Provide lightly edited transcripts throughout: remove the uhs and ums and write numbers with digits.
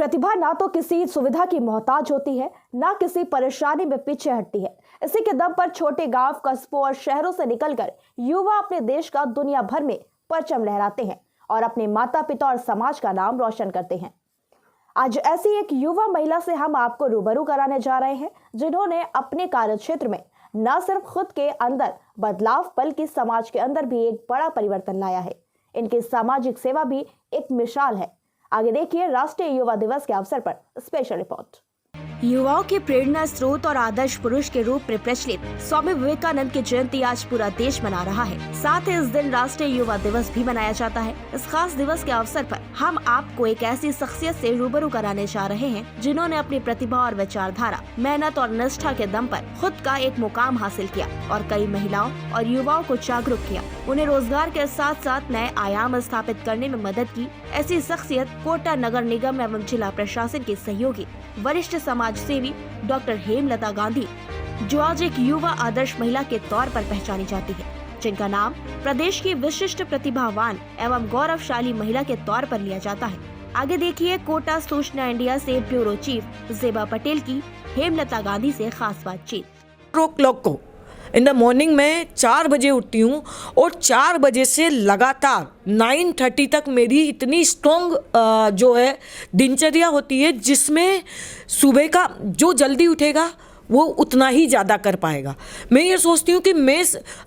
प्रतिभा ना तो किसी सुविधा की मोहताज होती है, ना किसी परेशानी में पीछे हटती है। इसी के दम पर छोटे गांव, कस्बों और शहरों से निकलकर युवा अपने देश का दुनिया भर में परचम लहराते हैं और अपने माता पिता और समाज का नाम रोशन करते हैं। आज ऐसी एक युवा महिला से हम आपको रूबरू कराने जा रहे हैं, जिन्होंने अपने कार्यक्षेत्र में न सिर्फ खुद के अंदर बदलाव बल्कि समाज के अंदर भी एक बड़ा परिवर्तन लाया है। इनकी सामाजिक सेवा भी एक मिसाल है। आगे देखिए राष्ट्रीय युवा दिवस के अवसर पर स्पेशल रिपोर्ट। युवाओं के प्रेरणा स्रोत और आदर्श पुरुष के रूप में प्रचलित स्वामी विवेकानंद की जयंती आज पूरा देश मना रहा है। साथ ही इस दिन राष्ट्रीय युवा दिवस भी मनाया जाता है। इस खास दिवस के अवसर पर हम आपको एक ऐसी शख्सियत से रूबरू कराने जा रहे हैं, जिन्होंने अपनी प्रतिभा और विचारधारा, मेहनत और निष्ठा के दम पर खुद का एक मुकाम हासिल किया और कई महिलाओं और युवाओं को जागरूक किया, उन्हें रोजगार के साथ साथ नए आयाम स्थापित करने में मदद की। ऐसी शख्सियत कोटा नगर निगम एवं जिला प्रशासन की सहयोगी वरिष्ठ समाज सेवी डॉक्टर हेमलता गांधी, जो आज एक युवा आदर्श महिला के तौर पर पहचानी जाती है, जिनका नाम प्रदेश की विशिष्ट प्रतिभावान एवं गौरवशाली महिला के तौर पर लिया जाता है। आगे देखिए कोटा सूचना इंडिया से ब्यूरो चीफ जेबा पटेल की हेमलता गांधी से खास बातचीत। क्लॉक को इन द मॉर्निंग में 4 बजे उठती हूँ और 4 बजे से लगातार 9:30 तक मेरी इतनी स्ट्रॉन्ग जो है दिनचर्या होती है, जिसमें सुबह का जो जल्दी उठेगा वो उतना ही ज़्यादा कर पाएगा। मैं ये सोचती हूँ कि मैं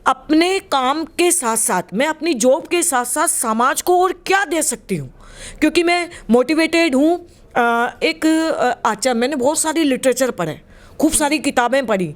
अपने काम के साथ साथ, मैं अपनी जॉब के साथ साथ समाज को और क्या दे सकती हूँ, क्योंकि मैं मोटिवेटेड हूँ। मैंने बहुत सारी लिटरेचर पढ़े, खूब सारी किताबें पढ़ी।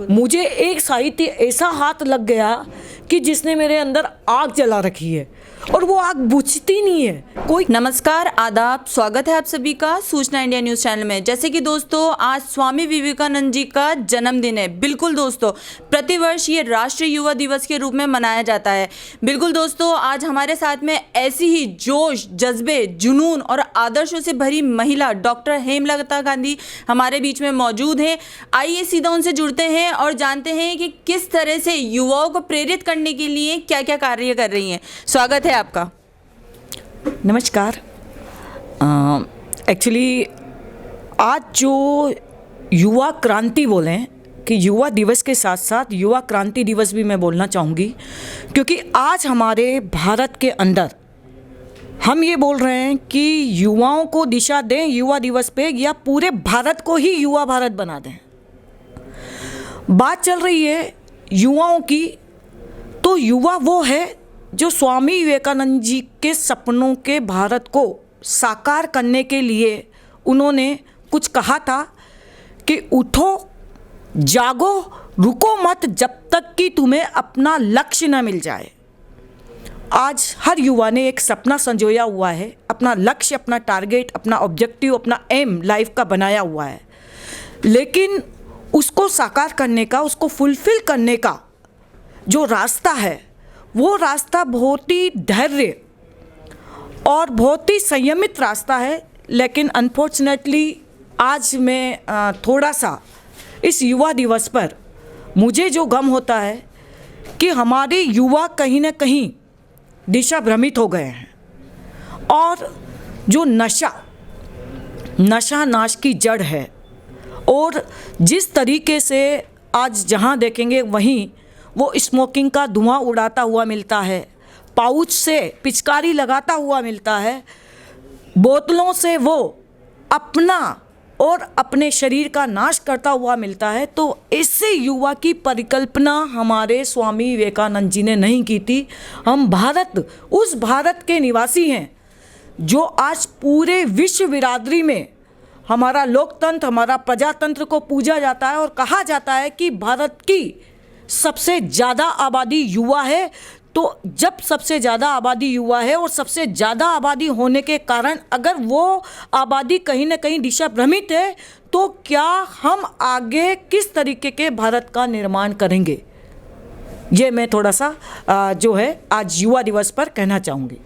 मुझे एक साहित्य ऐसा हाथ लग गया कि जिसने मेरे अंदर आग जला रखी है और वो आग बुझती नहीं है कोई। नमस्कार, आदाब, स्वागत है आप सभी का सूचना इंडिया न्यूज़ चैनल में। जैसे कि दोस्तों आज स्वामी विवेकानंद जी का जन्मदिन है। बिल्कुल दोस्तों, प्रतिवर्ष ये राष्ट्रीय युवा दिवस के रूप में मनाया जाता है। बिल्कुल दोस्तों, आज हमारे साथ में ऐसी ही जोश, जज्बे, जुनून और आदर्शों से भरी महिला डॉक्टर हेमलता गांधी हमारे बीच में मौजूद हैं। आइए सीधा उनसे जुड़ते हैं और जानते हैं कि किस तरह से युवाओं को प्रेरित करने के लिए क्या क्या कार्य कर रही हैं। स्वागत है आपका। नमस्कार। एक्चुअली आज जो युवा क्रांति बोलें कि युवा दिवस के साथ साथ युवा क्रांति दिवस भी मैं बोलना चाहूँगी, क्योंकि आज हमारे भारत के अंदर हम ये बोल रहे हैं कि युवाओं को दिशा दें युवा दिवस पे, या पूरे भारत को ही युवा भारत बना दें। बात चल रही है युवाओं की, तो युवा वो है जो स्वामी विवेकानंद जी के सपनों के भारत को साकार करने के लिए उन्होंने कुछ कहा था कि उठो, जागो, रुको मत जब तक कि तुम्हें अपना लक्ष्य न मिल जाए। आज हर युवा ने एक सपना संजोया हुआ है, अपना लक्ष्य, अपना टारगेट, अपना ऑब्जेक्टिव, अपना एम लाइफ का बनाया हुआ है, लेकिन उसको साकार करने का, उसको फुलफिल करने का जो रास्ता है, वो रास्ता बहुत ही धैर्य और बहुत ही संयमित रास्ता है। लेकिन अनफॉर्चुनेटली आज मैं थोड़ा सा इस युवा दिवस पर मुझे जो गम होता है कि हमारे युवा कहीं ना कहीं दिशा भ्रमित हो गए हैं, और जो नशा नाश की जड़ है, और जिस तरीके से आज जहाँ देखेंगे वहीं वो स्मोकिंग का धुआं उड़ाता हुआ मिलता है, पाउच से पिचकारी लगाता हुआ मिलता है, बोतलों से वो अपना और अपने शरीर का नाश करता हुआ मिलता है। तो इससे युवा की परिकल्पना हमारे स्वामी विवेकानंद जी ने नहीं की थी। हम उस भारत के निवासी हैं जो आज पूरे विश्व बिरादरी में हमारा लोकतंत्र, हमारा प्रजातंत्र को पूजा जाता है और कहा जाता है कि भारत की सबसे ज़्यादा आबादी युवा है। तो जब सबसे ज़्यादा आबादी युवा है और सबसे ज़्यादा आबादी होने के कारण अगर वो आबादी कहीं ना कहीं दिशा भ्रमित है, तो क्या हम आगे किस तरीके के भारत का निर्माण करेंगे, ये मैं थोड़ा सा जो है आज युवा दिवस पर कहना चाहूँगी।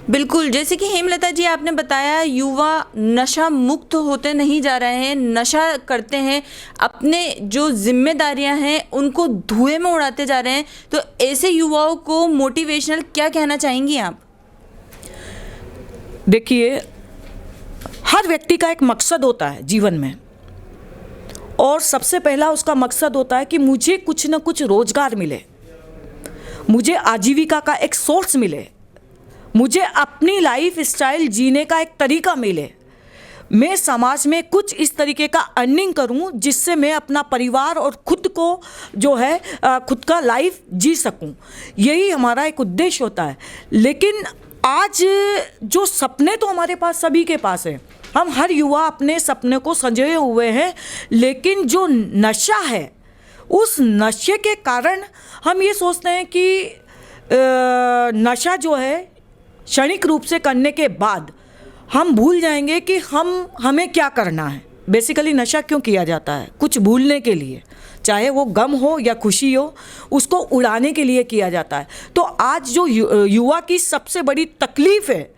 बिल्कुल, जैसे कि हेमलता जी आपने बताया, युवा नशा मुक्त होते नहीं जा रहे हैं, नशा करते हैं, अपने जो जिम्मेदारियां हैं उनको धुएं में उड़ाते जा रहे हैं। तो ऐसे युवाओं को मोटिवेशनल क्या कहना चाहेंगी आप? देखिए, हर व्यक्ति का एक मकसद होता है जीवन में, और सबसे पहला उसका मकसद होता है कि मुझे कुछ न कुछ रोजगार मिले, मुझे आजीविका का एक सोर्स मिले, मुझे अपनी लाइफ स्टाइल जीने का एक तरीका मिले, मैं समाज में कुछ इस तरीके का अर्निंग करूं जिससे मैं अपना परिवार और खुद को जो है खुद का लाइफ जी सकूं। यही हमारा एक उद्देश्य होता है। लेकिन आज जो सपने तो हमारे पास सभी के पास हैं, हम हर युवा अपने सपने को संजोए हुए हैं, लेकिन जो नशा है उस नशे के कारण हम ये सोचते हैं कि नशा जो है क्षणिक रूप से करने के बाद हम भूल जाएंगे कि हमें क्या करना है। बेसिकली नशा क्यों किया जाता है? कुछ भूलने के लिए, चाहे वो गम हो या खुशी हो, उसको उड़ाने के लिए किया जाता है। तो आज जो युवा की सबसे बड़ी तकलीफ़ है,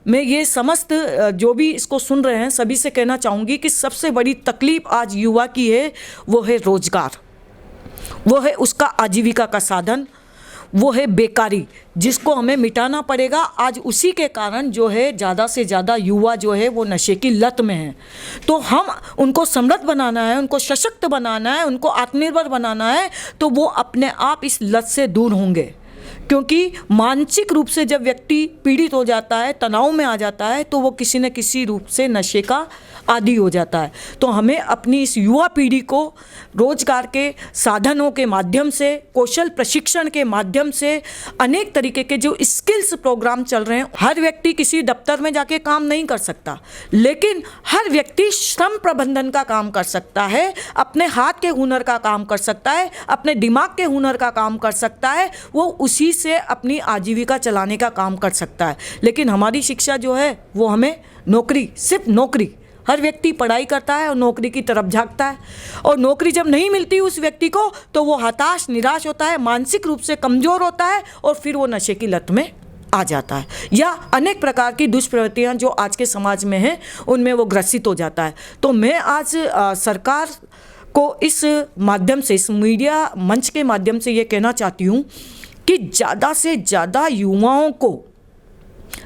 मैं ये समस्त जो भी इसको सुन रहे हैं सभी से कहना चाहूँगी कि सबसे बड़ी तकलीफ़ आज युवा की है, वो है रोजगार, वो है उसका आजीविका का साधन, वो है बेकारी, जिसको हमें मिटाना पड़ेगा। आज उसी के कारण जो है ज़्यादा से ज़्यादा युवा जो है वो नशे की लत में है। तो हम उनको समृद्ध बनाना है, उनको सशक्त बनाना है, उनको आत्मनिर्भर बनाना है, तो वो अपने आप इस लत से दूर होंगे। क्योंकि मानसिक रूप से जब व्यक्ति पीड़ित हो जाता है, तनाव में आ जाता है, तो वो किसी न किसी रूप से नशे का आदी हो जाता है। तो हमें अपनी इस युवा पीढ़ी को रोजगार के साधनों के माध्यम से, कौशल प्रशिक्षण के माध्यम से, अनेक तरीके के जो स्किल्स प्रोग्राम चल रहे हैं, हर व्यक्ति किसी दफ्तर में जाके काम नहीं कर सकता, लेकिन हर व्यक्ति श्रम प्रबंधन का काम कर सकता है, अपने हाथ के हुनर का काम कर सकता है, अपने दिमाग के हुनर का काम कर सकता है, वो उसी से अपनी आजीविका चलाने का काम कर सकता है। लेकिन हमारी शिक्षा जो है वो हमें नौकरी, सिर्फ नौकरी, हर व्यक्ति पढ़ाई करता है और नौकरी की तरफ झांकता है, और नौकरी जब नहीं मिलती उस व्यक्ति को तो वो हताश, निराश होता है, मानसिक रूप से कमज़ोर होता है, और फिर वो नशे की लत में आ जाता है, या अनेक प्रकार की दुष्प्रवृत्तियाँ जो आज के समाज में हैं उनमें वो ग्रसित हो जाता है। तो मैं आज सरकार को इस माध्यम से, इस मीडिया मंच के माध्यम से ये कहना चाहती हूँ कि ज़्यादा से ज़्यादा युवाओं को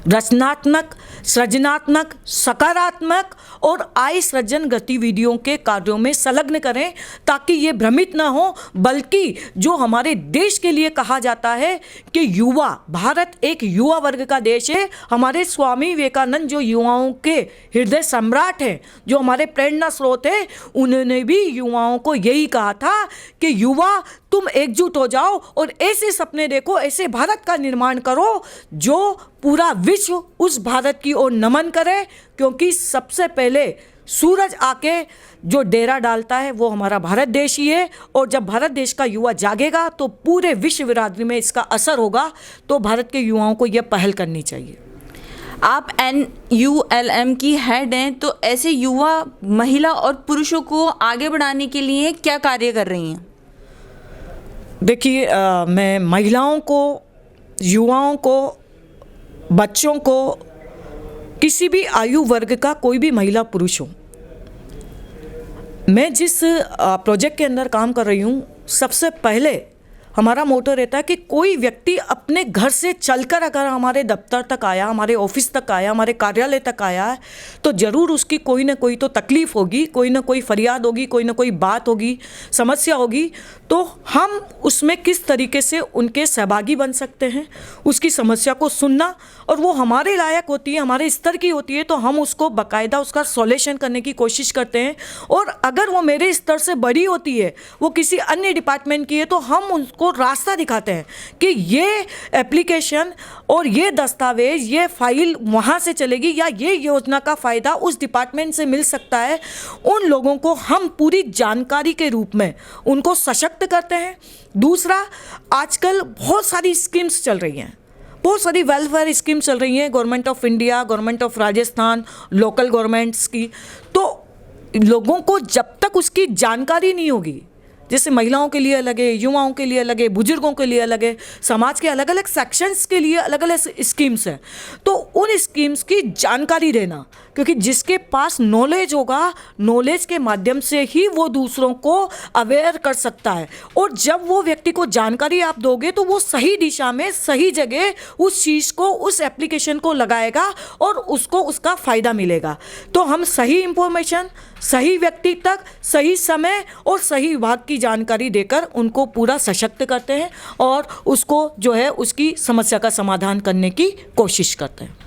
रचनात्मक, सृजनात्मक, सकारात्मक और आय सृजन गतिविधियों के कार्यों में संलग्न करें, ताकि ये भ्रमित न हो, बल्कि जो हमारे देश के लिए कहा जाता है कि युवा, भारत एक युवा वर्ग का देश है। हमारे स्वामी विवेकानंद जो युवाओं के हृदय सम्राट हैं, जो हमारे प्रेरणा स्रोत हैं, उन्होंने भी युवाओं को यही कहा था कि युवा तुम एकजुट हो जाओ और ऐसे सपने देखो, ऐसे भारत का निर्माण करो जो पूरा विश्व उस भारत की ओर नमन करे। क्योंकि सबसे पहले सूरज आके जो डेरा डालता है वो हमारा भारत देश ही है, और जब भारत देश का युवा जागेगा तो पूरे विश्व बिरादरी में इसका असर होगा। तो भारत के युवाओं को यह पहल करनी चाहिए। आप NULM की हेड हैं, तो ऐसे युवा, महिला और पुरुषों को आगे बढ़ाने के लिए क्या कार्य कर रही हैं? देखिए, मैं महिलाओं को, युवाओं को, बच्चों को, किसी भी आयु वर्ग का कोई भी महिला पुरुष हो, मैं जिस प्रोजेक्ट के अंदर काम कर रही हूँ, सबसे पहले हमारा मोटो रहता है कि कोई व्यक्ति अपने घर से चलकर अगर हमारे दफ्तर तक आया, हमारे ऑफिस तक आया, हमारे कार्यालय तक आया है, तो ज़रूर उसकी कोई ना कोई तो तकलीफ़ होगी, कोई ना कोई फरियाद होगी, कोई ना कोई बात होगी, समस्या होगी। तो हम उसमें किस तरीके से उनके सहभागी बन सकते हैं, उसकी समस्या को सुनना, और वो हमारे लायक होती है, हमारे स्तर की होती है, तो हम उसको बाकायदा उसका सॉल्यूशन करने की कोशिश करते हैं। और अगर वो मेरे स्तर से बड़ी होती है, वो किसी अन्य डिपार्टमेंट की है, तो हम उनको रास्ता दिखाते हैं कि ये एप्लीकेशन और ये दस्तावेज, ये फाइल वहाँ से चलेगी, या ये योजना का फ़ायदा उस डिपार्टमेंट से मिल सकता है। उन लोगों को हम पूरी जानकारी के रूप में उनको सशक्त करते हैं। दूसरा, आजकल बहुत सारी स्कीम्स चल रही हैं, बहुत सारी वेलफेयर स्कीम चल रही हैं, government of India, government of Rajasthan, local governments की। तो लोगों को जब तक उसकी जानकारी नहीं होगी, जैसे महिलाओं के लिए अलग है, युवाओं के लिए अलग है, बुजुर्गों के लिए अलग है, समाज के अलग अलग सेक्शंस के लिए अलग अलग स्कीम्स हैं। तो उन स्कीम्स की जानकारी देना, क्योंकि जिसके पास नॉलेज होगा, नॉलेज के माध्यम से ही वो दूसरों को अवेयर कर सकता है। और जब वो व्यक्ति को जानकारी आप दोगे तो वो सही दिशा में, सही जगह उस चीज़ को, उस एप्लीकेशन को लगाएगा और उसको उसका फ़ायदा मिलेगा। तो हम सही इंफॉर्मेशन, सही व्यक्ति तक, सही समय और सही विभाग की जानकारी देकर उनको पूरा सशक्त करते हैं और उसको जो है उसकी समस्या का समाधान करने की कोशिश करते हैं।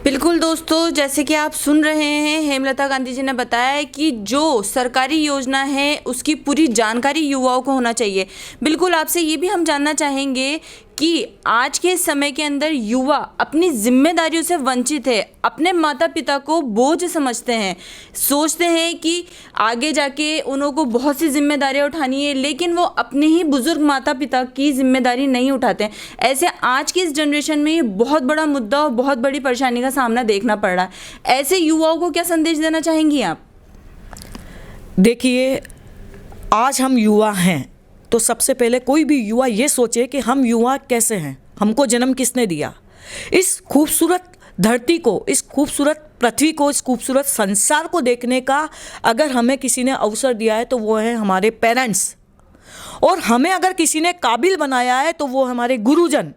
बिल्कुल दोस्तों, जैसे कि आप सुन रहे हैं, हेमलता गांधी जी ने बताया कि जो सरकारी योजना है उसकी पूरी जानकारी युवाओं को होना चाहिए। बिल्कुल आपसे ये भी हम जानना चाहेंगे कि आज के समय के अंदर युवा अपनी जिम्मेदारियों से वंचित है, अपने माता पिता को बोझ समझते हैं, सोचते हैं कि आगे जाके उनको बहुत सी जिम्मेदारियां उठानी है, लेकिन वो अपने ही बुजुर्ग माता पिता की जिम्मेदारी नहीं उठाते हैं। ऐसे आज की इस जनरेशन में ये बहुत बड़ा मुद्दा और बहुत बड़ी परेशानी का सामना देखना पड़ रहा है। ऐसे युवाओं को क्या संदेश देना चाहेंगी आप? देखिए, आज हम युवा हैं तो सबसे पहले कोई भी युवा ये सोचे कि हम युवा कैसे हैं, हमको जन्म किसने दिया। इस खूबसूरत धरती को, इस खूबसूरत पृथ्वी को, इस खूबसूरत संसार को देखने का अगर हमें किसी ने अवसर दिया है तो वो है हमारे पेरेंट्स, और हमें अगर किसी ने काबिल बनाया है तो वो हमारे गुरुजन।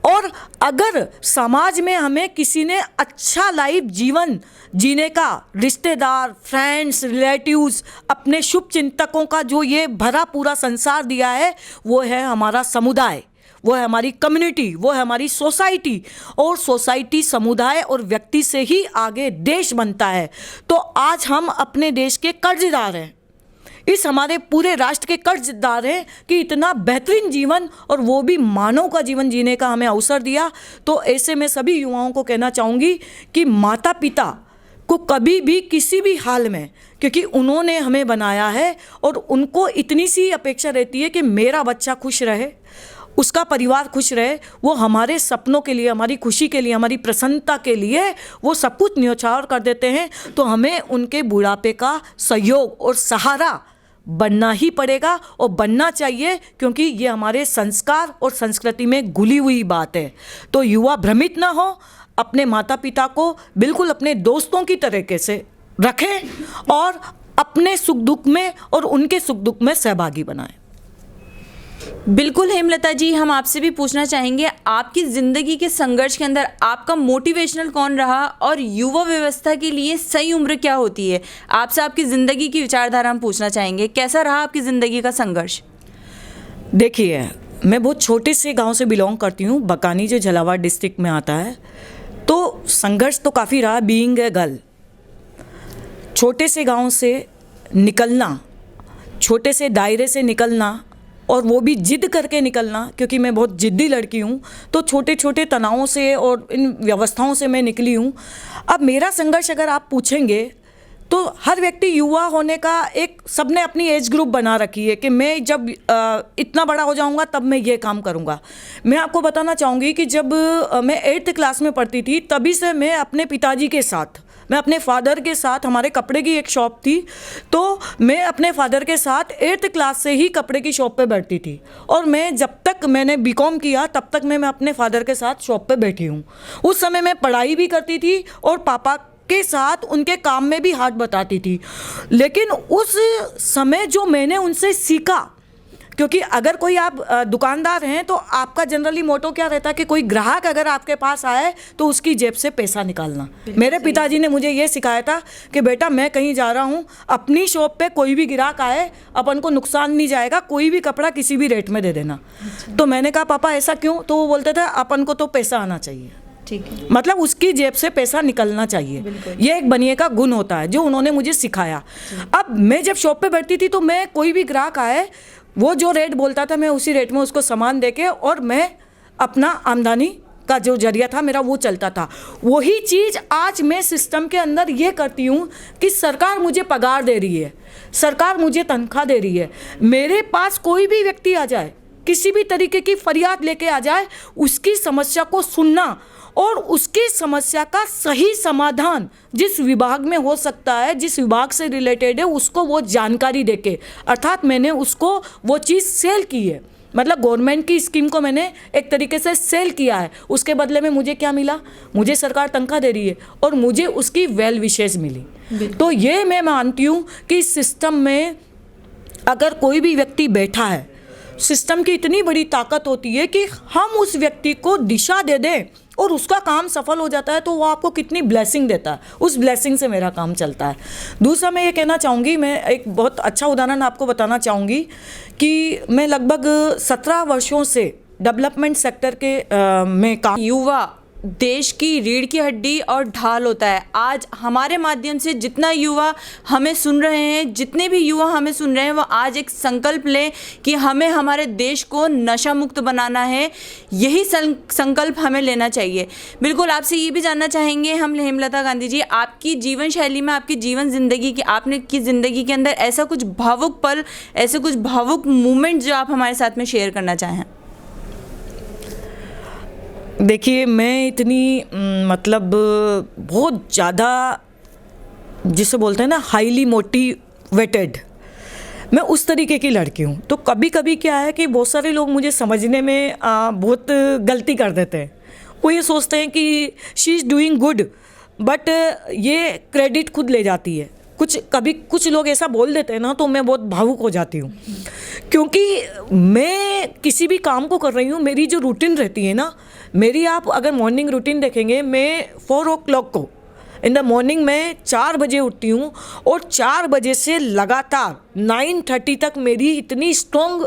और अगर समाज में हमें किसी ने अच्छा लाइफ जीवन जीने का, रिश्तेदार, फ्रेंड्स, रिलेटिव्स, अपने शुभ चिंतकों का जो ये भरा पूरा संसार दिया है, वो है हमारा समुदाय, वो है हमारी कम्युनिटी, वो है हमारी सोसाइटी। और सोसाइटी, समुदाय और व्यक्ति से ही आगे देश बनता है। तो आज हम अपने देश के कर्जदार हैं, इस हमारे पूरे राष्ट्र के कर्जदार हैं कि इतना बेहतरीन जीवन और वो भी मानव का जीवन जीने का हमें अवसर दिया। तो ऐसे में सभी युवाओं को कहना चाहूँगी कि माता पिता को कभी भी किसी भी हाल में, क्योंकि उन्होंने हमें बनाया है और उनको इतनी सी अपेक्षा रहती है कि मेरा बच्चा खुश रहे, उसका परिवार खुश रहे, वो हमारे सपनों के लिए, हमारी खुशी के लिए, हमारी प्रसन्नता के लिए वो सब कुछ न्यौछावर कर देते हैं। तो हमें उनके बुढ़ापे का सहयोग और सहारा बनना ही पड़ेगा और बनना चाहिए, क्योंकि ये हमारे संस्कार और संस्कृति में घुली हुई बात है। तो युवा भ्रमित ना हो, अपने माता पिता को बिल्कुल अपने दोस्तों की तरीके से रखें और अपने सुख दुख में और उनके सुख दुख में सहभागी बनाएं। बिल्कुल हेमलता जी, हम आपसे भी पूछना चाहेंगे, आपकी ज़िंदगी के संघर्ष के अंदर आपका मोटिवेशनल कौन रहा और युवा व्यवस्था के लिए सही उम्र क्या होती है? आपसे आपकी ज़िंदगी की विचारधारा हम पूछना चाहेंगे, कैसा रहा आपकी ज़िंदगी का संघर्ष? देखिए, मैं बहुत छोटे से गांव से बिलोंग करती हूँ, बकानी जो झालावाड़ डिस्ट्रिक्ट में आता है। तो संघर्ष तो काफ़ी रहा। बीइंग ए गर्ल, छोटे से गांव से निकलना, छोटे से दायरे से निकलना, और वो भी जिद करके निकलना, क्योंकि मैं बहुत जिद्दी लड़की हूँ। तो छोटे छोटे तनावों से और इन व्यवस्थाओं से मैं निकली हूँ। अब मेरा संघर्ष अगर आप पूछेंगे तो हर व्यक्ति युवा होने का एक, सबने अपनी एज ग्रुप बना रखी है कि मैं जब इतना बड़ा हो जाऊंगा तब मैं ये काम करूंगा। मैं आपको बताना चाहूँगी कि जब मैं 8th क्लास में पढ़ती थी तभी से मैं अपने पिताजी के साथ, मैं अपने फादर के साथ, हमारे कपड़े की एक शॉप थी, तो मैं अपने फादर के साथ 8th क्लास से ही कपड़े की शॉप पे बैठती थी। और मैं जब तक मैंने बीकॉम किया तब तक मैं अपने फादर के साथ शॉप पे बैठी हूँ। उस समय मैं पढ़ाई भी करती थी और पापा के साथ उनके काम में भी हाथ बटाती थी। लेकिन उस समय जो मैंने उनसे सीखा, क्योंकि अगर कोई आप दुकानदार हैं तो आपका जनरली मोटो क्या रहता है कि कोई ग्राहक अगर आपके पास आए तो उसकी जेब से पैसा निकालना। मेरे पिताजी ने मुझे ये सिखाया था कि बेटा, मैं कहीं जा रहा हूँ, अपनी शॉप पे कोई भी ग्राहक आए, अपन को नुकसान नहीं जाएगा, कोई भी कपड़ा किसी भी रेट में दे देना। तो मैंने कहा पापा ऐसा क्यों? तो वो बोलते थे अपन को तो पैसा आना चाहिए, ठीक है, मतलब उसकी जेब से पैसा निकलना चाहिए। ये एक बनिए का गुण होता है जो उन्होंने मुझे सिखाया। अब मैं जब शॉप पे बैठती थी तो मैं, कोई भी ग्राहक आए, वो जो रेट बोलता था मैं उसी रेट में उसको सामान देके, और मैं अपना आमदनी का जो जरिया था मेरा वो चलता था। वही चीज़ आज मैं सिस्टम के अंदर ये करती हूँ कि सरकार मुझे पगार दे रही है, सरकार मुझे तनख्वाह दे रही है, मेरे पास कोई भी व्यक्ति आ जाए, किसी भी तरीके की फरियाद लेके आ जाए, उसकी समस्या को सुनना और उसकी समस्या का सही समाधान जिस विभाग में हो सकता है, जिस विभाग से रिलेटेड है, उसको वो जानकारी देके, अर्थात मैंने उसको वो चीज़ सेल की है, मतलब गवर्नमेंट की स्कीम को मैंने एक तरीके से सेल किया है। उसके बदले में मुझे क्या मिला? मुझे सरकार तनख्वाह दे रही है और मुझे उसकी वेल विशेस मिली। तो ये मैं मानती हूँ कि इस सिस्टम में अगर कोई भी व्यक्ति बैठा है, सिस्टम की इतनी बड़ी ताकत होती है कि हम उस व्यक्ति को दिशा दे दें और उसका काम सफल हो जाता है, तो वो आपको कितनी ब्लेसिंग देता है। उस ब्लेसिंग से मेरा काम चलता है। दूसरा मैं ये कहना चाहूँगी, मैं एक बहुत अच्छा उदाहरण आपको बताना चाहूँगी कि मैं लगभग 17 वर्षों से डेवलपमेंट सेक्टर के में काम। युवा देश की रीढ़ की हड्डी और ढाल होता है। आज हमारे माध्यम से जितना युवा हमें सुन रहे हैं, जितने भी युवा हमें सुन रहे हैं, वो आज एक संकल्प लें कि हमें हमारे देश को नशा मुक्त बनाना है। यही संकल्प हमें लेना चाहिए। बिल्कुल आपसे ये भी जानना चाहेंगे हम हेमलता गांधी जी, आपकी जीवन शैली में, आपकी जीवन ज़िंदगी की, आपने की ज़िंदगी के अंदर ऐसा कुछ भावुक पल, ऐसे कुछ भावुक मोमेंट जो आप हमारे साथ में शेयर करना चाहें। देखिए, मैं इतनी मतलब बहुत ज़्यादा जिसे बोलते हैं ना हाईली मोटिवेटेड, मैं उस तरीके की लड़की हूँ। तो कभी कभी क्या है कि बहुत सारे लोग मुझे समझने में बहुत गलती कर देते हैं। वो ये सोचते हैं कि she is doing good, but ये क्रेडिट खुद ले जाती है। कुछ लोग ऐसा बोल देते हैं ना, तो मैं बहुत भावुक हो जाती हूँ, क्योंकि मैं किसी भी काम को कर रही हूँ, मेरी जो रूटीन रहती है ना, मेरी आप अगर मॉर्निंग रूटीन देखेंगे, मैं 4 o'clock को इन द मॉर्निंग में 4 बजे उठती हूँ और 4 बजे से लगातार 9:30 तक मेरी इतनी स्ट्रॉन्ग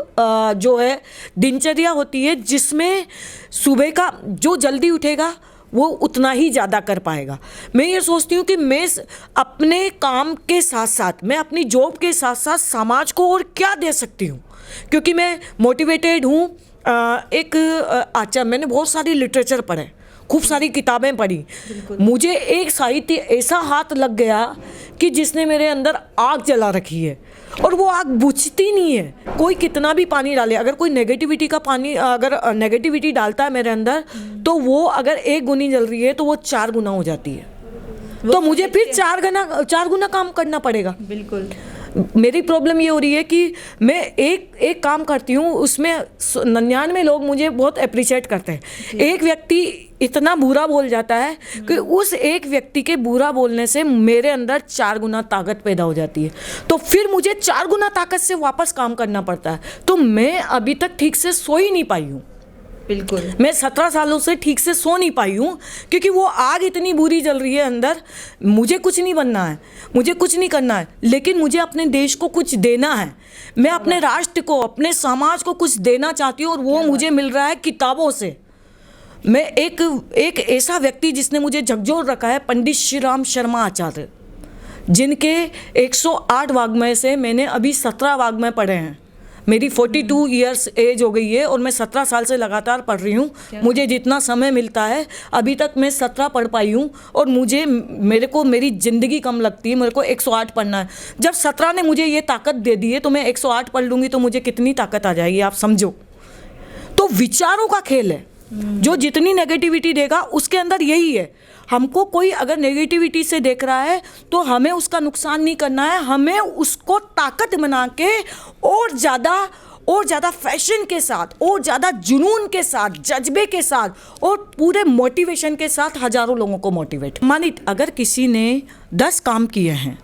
जो है दिनचर्या होती है, जिसमें सुबह का जो जल्दी उठेगा वो उतना ही ज़्यादा कर पाएगा। मैं ये सोचती हूँ कि मैं अपने काम के साथ साथ, मैं अपनी जॉब के साथ साथ समाज को और क्या दे सकती हूँ, क्योंकि मैं मोटिवेटेड हूँ। मैंने बहुत सारी लिटरेचर पढ़े, खूब सारी किताबें पढ़ी। मुझे एक साहित्य ऐसा हाथ लग गया कि जिसने मेरे अंदर आग जला रखी है, और वो आग बुझती नहीं है। कोई कितना भी पानी डाले, अगर कोई नेगेटिविटी का पानी, अगर नेगेटिविटी डालता है मेरे अंदर, तो वो अगर 1 गुनी जल रही है तो वो 4 गुना हो जाती है। तो मुझे फिर 4 गुना काम करना पड़ेगा। बिल्कुल। मेरी प्रॉब्लम ये हो रही है कि मैं एक काम करती हूँ, उसमें 99 लोग मुझे बहुत अप्रिशिएट करते हैं। एक व्यक्ति इतना बुरा बोल जाता है कि उस एक व्यक्ति के बुरा बोलने से मेरे अंदर 4 गुना ताकत पैदा हो जाती है। तो फिर मुझे 4 गुना ताकत से वापस काम करना पड़ता है। तो मैं अभी तक ठीक से सो ही नहीं पाई हूँ। बिल्कुल, मैं 17 सालों से ठीक से सो नहीं पाई हूँ, क्योंकि वो आग इतनी बुरी जल रही है अंदर। मुझे कुछ नहीं बनना है, मुझे कुछ नहीं करना है, लेकिन मुझे अपने देश को कुछ देना है। मैं अपने राष्ट्र को, अपने समाज को कुछ देना चाहती हूँ, और वो मुझे मिल रहा है किताबों से। मैं एक ऐसा व्यक्ति जिसने मुझे झकझोर रखा है, पंडित श्री राम शर्मा आचार्य, जिनके 108 वाग्मय से मैंने अभी 17 वाग्मय पढ़े हैं। मेरी 42 ईयर्स एज हो गई है और मैं 17 साल से लगातार पढ़ रही हूँ। मुझे जितना समय मिलता है, अभी तक मैं 17 पढ़ पाई हूँ, और मेरे को मेरी ज़िंदगी कम लगती है, मेरे को 108 पढ़ना है। जब 17 ने मुझे ये ताकत दे दी है, तो मैं 108 पढ़ लूँगी तो मुझे कितनी ताकत आ जाएगी, आप समझो। तो विचारों का खेल है। जो जितनी नेगेटिविटी देगा, उसके अंदर यही है। हमको कोई अगर नेगेटिविटी से देख रहा है, तो हमें उसका नुकसान नहीं करना है, हमें उसको ताकत बना के और ज़्यादा फैशन के साथ, और ज़्यादा जुनून के साथ, जज्बे के साथ, और पूरे मोटिवेशन के साथ हज़ारों लोगों को मोटिवेट। मानिए अगर किसी ने 10 काम किए हैं,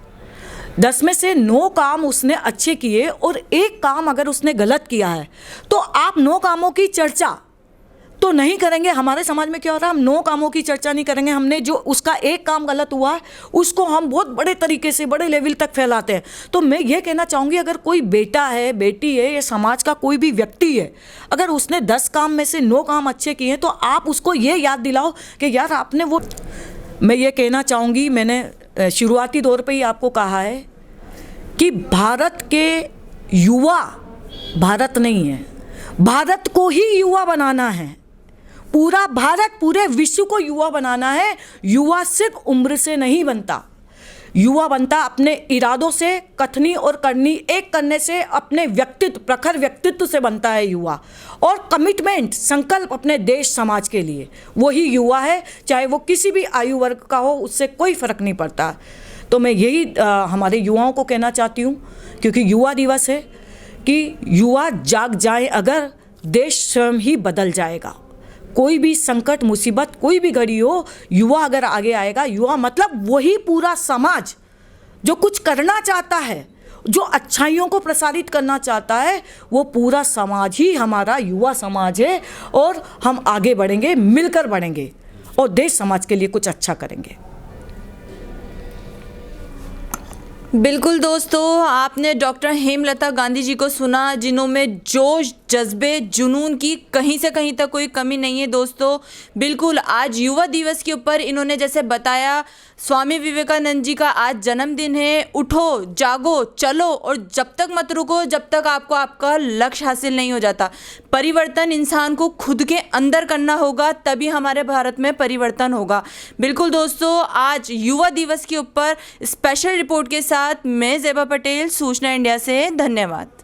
10 में से 9 काम उसने अच्छे किए और 1 काम अगर उसने गलत किया है, तो आप 9 कामों की चर्चा तो नहीं करेंगे। हमारे समाज में क्या हो रहा है, हम 9 कामों की चर्चा नहीं करेंगे। हमने जो उसका 1 काम गलत हुआ है, उसको हम बहुत बड़े तरीके से, बड़े लेवल तक फैलाते हैं। तो मैं ये कहना चाहूँगी, अगर कोई बेटा है, बेटी है, या समाज का कोई भी व्यक्ति है, अगर उसने 10 काम में से 9 काम अच्छे किए हैं, तो आप उसको ये याद दिलाओ कि यार आपने वो। मैं ये कहना चाहूँगी, मैंने शुरुआती दौर पर ही आपको कहा है कि भारत के युवा भारत नहीं है, भारत को ही युवा बनाना है। पूरा भारत, पूरे विश्व को युवा बनाना है। युवा सिर्फ उम्र से नहीं बनता, युवा बनता अपने इरादों से, कथनी और करनी एक करने से, अपने व्यक्तित्व, प्रखर व्यक्तित्व से बनता है युवा। और कमिटमेंट, संकल्प अपने देश समाज के लिए, वही युवा है, चाहे वो किसी भी आयु वर्ग का हो, उससे कोई फर्क नहीं पड़ता। तो मैं यही हमारे युवाओं को कहना चाहती हूँ, क्योंकि युवा दिवस है, कि युवा जाग जाए अगर, देश स्वयं ही बदल जाएगा। कोई भी संकट, मुसीबत, कोई भी घड़ी हो, युवा अगर आगे आएगा, युवा मतलब वही पूरा समाज जो कुछ करना चाहता है, जो अच्छाइयों को प्रसारित करना चाहता है, वो पूरा समाज ही हमारा युवा समाज है। और हम आगे बढ़ेंगे, मिलकर बढ़ेंगे और देश समाज के लिए कुछ अच्छा करेंगे। बिल्कुल दोस्तों, आपने डॉक्टर हेमलता गांधी जी को सुना, जिन्होंने जोश, जज्बे, जुनून की कहीं से कहीं तक कोई कमी नहीं है दोस्तों। बिल्कुल आज युवा दिवस के ऊपर इन्होंने जैसे बताया, स्वामी विवेकानंद जी का आज जन्मदिन है। उठो, जागो, चलो और जब तक मत रुको जब तक आपको आपका लक्ष्य हासिल नहीं हो जाता। परिवर्तन इंसान को खुद के अंदर करना होगा, तभी हमारे भारत में परिवर्तन होगा। बिल्कुल दोस्तों, आज युवा दिवस के ऊपर स्पेशल रिपोर्ट के साथ मैं ज़ेबा पटेल, सूचना इंडिया से। धन्यवाद।